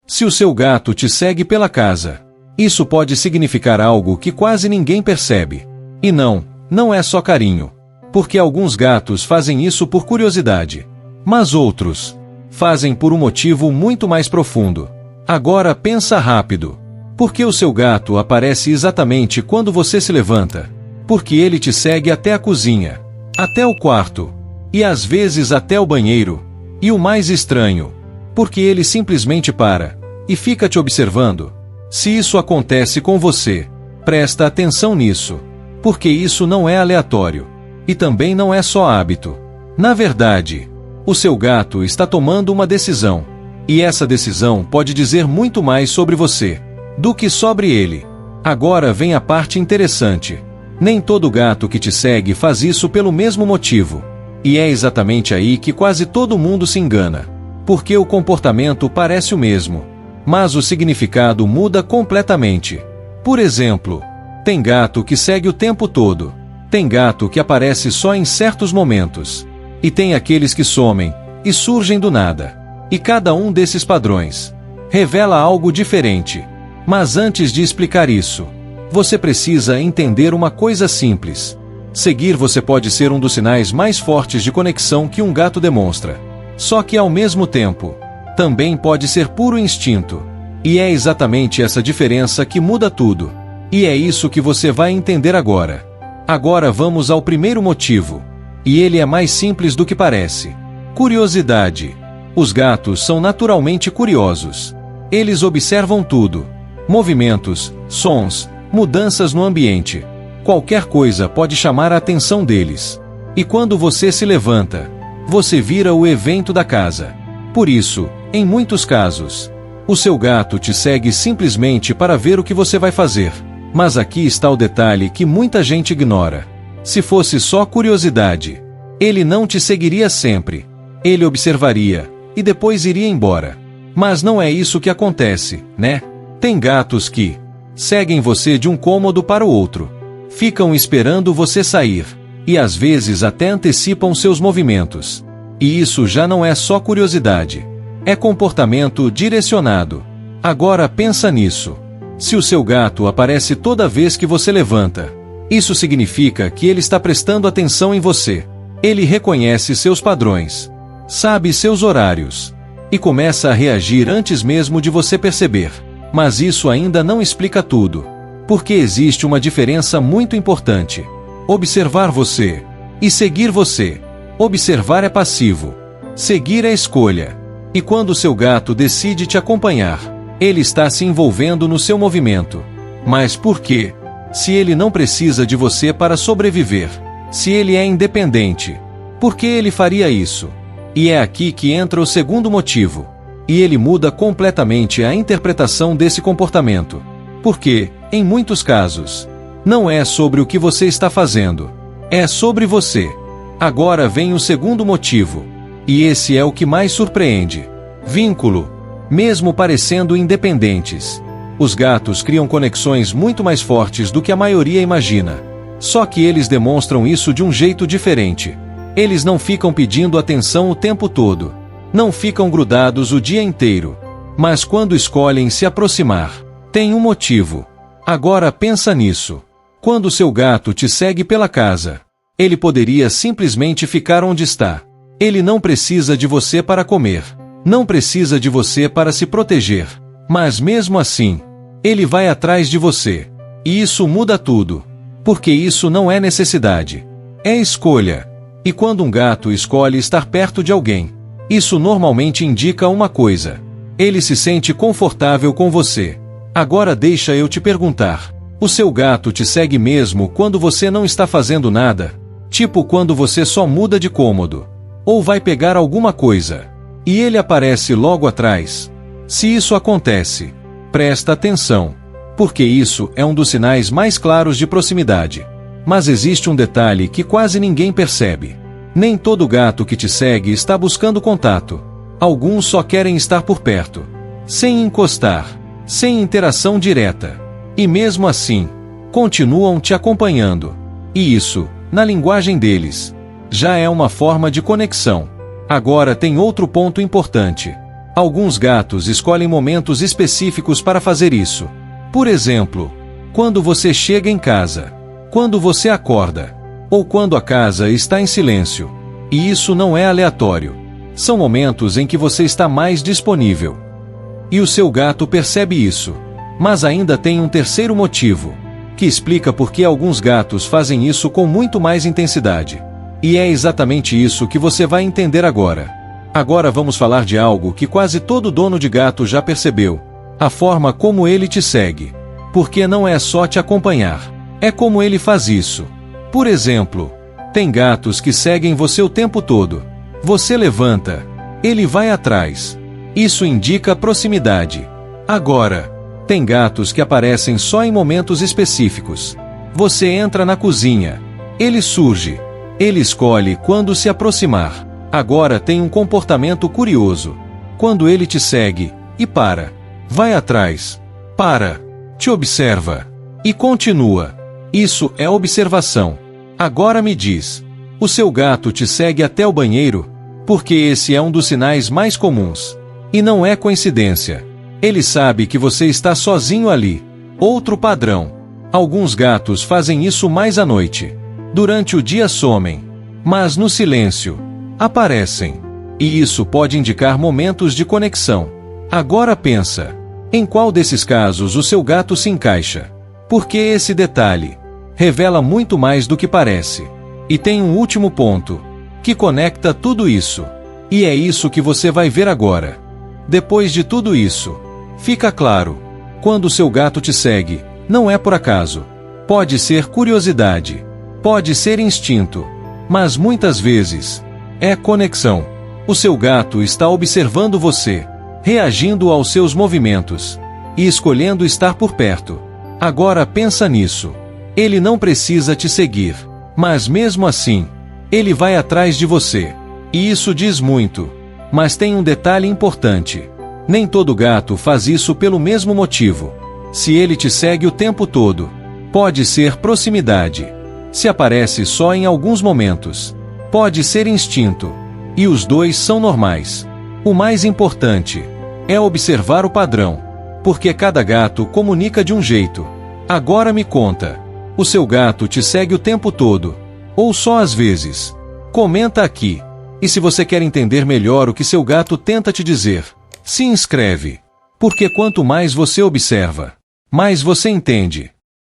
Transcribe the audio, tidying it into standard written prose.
Se o seu gato te segue pela casa, isso pode significar algo que quase ninguém percebe. E não é só carinho. Porque alguns gatos fazem isso por curiosidade. Mas outros fazem por um motivo muito mais profundo. Agora pensa rápido. Por que o seu gato aparece exatamente quando você se levanta? Porque ele te segue até a cozinha, até o quarto, e às vezes até o banheiro. E o mais estranho, porque ele simplesmente para e fica te observando. Se isso acontece com você, presta atenção nisso, porque isso não é aleatório. E também não é só hábito. Na verdade, o seu gato está tomando uma decisão. E essa decisão pode dizer muito mais sobre você do que sobre ele. Agora vem a parte interessante. Nem todo gato que te segue faz isso pelo mesmo motivo. E é exatamente aí que quase todo mundo se engana. Porque o comportamento parece o mesmo, mas o significado muda completamente. Por exemplo, tem gato que segue o tempo todo. Tem gato que aparece só em certos momentos. E tem aqueles que somem e surgem do nada. E cada um desses padrões revela algo diferente. Mas antes de explicar isso, você precisa entender uma coisa simples. Seguir você pode ser um dos sinais mais fortes de conexão que um gato demonstra. Só que ao mesmo tempo, também pode ser puro instinto. E é exatamente essa diferença que muda tudo. E é isso que você vai entender agora. Agora vamos ao primeiro motivo. E ele é mais simples do que parece. Curiosidade. Os gatos são naturalmente curiosos. Eles observam tudo. Movimentos, sons, mudanças no ambiente. Qualquer coisa pode chamar a atenção deles. E quando você se levanta, você vira o evento da casa. Por isso, em muitos casos, o seu gato te segue simplesmente para ver o que você vai fazer. Mas aqui está o detalhe que muita gente ignora. Se fosse só curiosidade, ele não te seguiria sempre. Ele observaria e depois iria embora. Mas não é isso que acontece, né? Tem gatos que seguem você de um cômodo para o outro. Ficam esperando você sair. E às vezes até antecipam seus movimentos. E isso já não é só curiosidade. É comportamento direcionado. Agora pensa nisso. Se o seu gato aparece toda vez que você levanta, isso significa que ele está prestando atenção em você. Ele reconhece seus padrões, sabe seus horários, e começa a reagir antes mesmo de você perceber. Mas isso ainda não explica tudo. Porque existe uma diferença muito importante. Observar você e seguir você. Observar é passivo. Seguir é escolha. E quando seu gato decide te acompanhar, ele está se envolvendo no seu movimento. Mas por quê? Se ele não precisa de você para sobreviver, se ele é independente, por que ele faria isso? E é aqui que entra o segundo motivo. E ele muda completamente a interpretação desse comportamento. Porque, em muitos casos, não é sobre o que você está fazendo, é sobre você. Agora vem o segundo motivo. E esse é o que mais surpreende. Vínculo. Mesmo parecendo independentes, os gatos criam conexões muito mais fortes do que a maioria imagina. Só que eles demonstram isso de um jeito diferente. Eles não ficam pedindo atenção o tempo todo. Não ficam grudados o dia inteiro. Mas quando escolhem se aproximar, tem um motivo. Agora pensa nisso. Quando seu gato te segue pela casa, ele poderia simplesmente ficar onde está. Ele não precisa de você para comer. Não precisa de você para se proteger. Mas mesmo assim, ele vai atrás de você. E isso muda tudo. Porque isso não é necessidade. É escolha. E quando um gato escolhe estar perto de alguém, isso normalmente indica uma coisa. Ele se sente confortável com você. Agora deixa eu te perguntar. O seu gato te segue mesmo quando você não está fazendo nada? Tipo quando você só muda de cômodo. Ou vai pegar alguma coisa. E ele aparece logo atrás. Se isso acontece, presta atenção. Porque isso é um dos sinais mais claros de proximidade. Mas existe um detalhe que quase ninguém percebe. Nem todo gato que te segue está buscando contato. Alguns só querem estar por perto. Sem encostar. Sem interação direta. E mesmo assim, continuam te acompanhando. E isso, na linguagem deles, já é uma forma de conexão. Agora tem outro ponto importante. Alguns gatos escolhem momentos específicos para fazer isso. Por exemplo, quando você chega em casa, quando você acorda, ou quando a casa está em silêncio. E isso não é aleatório. São momentos em que você está mais disponível. E o seu gato percebe isso. Mas ainda tem um terceiro motivo, que explica por que alguns gatos fazem isso com muito mais intensidade. E é exatamente isso que você vai entender agora. Agora vamos falar de algo que quase todo dono de gato já percebeu: a forma como ele te segue. Porque não é só te acompanhar, é como ele faz isso. Por exemplo, tem gatos que seguem você o tempo todo. Você levanta, ele vai atrás. Isso indica proximidade. Agora, tem gatos que aparecem só em momentos específicos. Você entra na cozinha, ele surge. Ele escolhe quando se aproximar. Agora tem um comportamento curioso. Quando ele te segue, e para. Vai atrás. Para. Te observa. E continua. Isso é observação. Agora me diz. O seu gato te segue até o banheiro? Porque esse é um dos sinais mais comuns. E não é coincidência. Ele sabe que você está sozinho ali. Outro padrão. Alguns gatos fazem isso mais à noite. Durante o dia somem. Mas no silêncio, aparecem. E isso pode indicar momentos de conexão. Agora pensa. Em qual desses casos o seu gato se encaixa? Porque esse detalhe revela muito mais do que parece. E tem um último ponto, que conecta tudo isso. E é isso que você vai ver agora. Depois de tudo isso, fica claro. Quando o seu gato te segue, não é por acaso. Pode ser curiosidade. Pode ser instinto. Mas muitas vezes, é conexão. O seu gato está observando você, reagindo aos seus movimentos e escolhendo estar por perto. Agora pensa nisso. Ele não precisa te seguir, mas mesmo assim, ele vai atrás de você. E isso diz muito. Mas tem um detalhe importante. Nem todo gato faz isso pelo mesmo motivo. Se ele te segue o tempo todo, pode ser proximidade. Se aparece só em alguns momentos, pode ser instinto. E os dois são normais. O mais importante é observar o padrão, porque cada gato comunica de um jeito. Agora me conta, o seu gato te segue o tempo todo, ou só às vezes? Comenta aqui. E se você quer entender melhor o que seu gato tenta te dizer, se inscreve. Porque quanto mais você observa, mais você entende.